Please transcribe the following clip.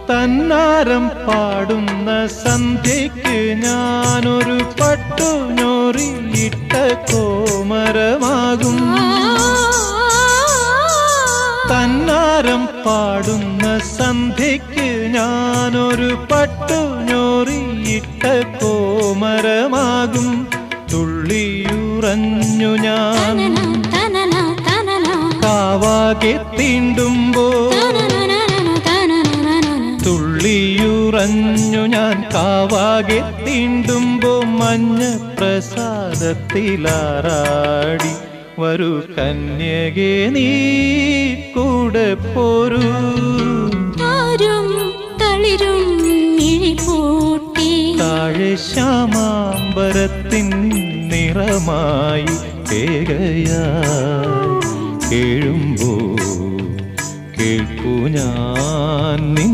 തന്നാരം പാടുന്ന സന്ധ്യയ്ക്ക് ഞാനൊരു പട്ടുഞൊറിയിട്ട കോമരമാകും. തന്നാരം പാടുന്ന സന്ധ്യയ്ക്ക് ഞാനൊരു പട്ടുഞൊറിയിട്ട കോമരമാകും. തുള്ളിയുറഞ്ഞു ഞാൻ കാവാകെ തീണ്ടുമ്പോൾ, തുള്ളിയുറഞ്ഞു ഞാൻ കാവാകെ തീണ്ടുമ്പോ മഞ്ഞ പ്രസാദത്തിലാറാടി വരൂ കന്യകേ നീ കൂടെ പോരൂ. താഴെ ശ്യാമാംബരത്തിൻ നിറമായി കേകയായി കേഴുമ്പോ കേൾപ്പു ഞാൻ നിൻ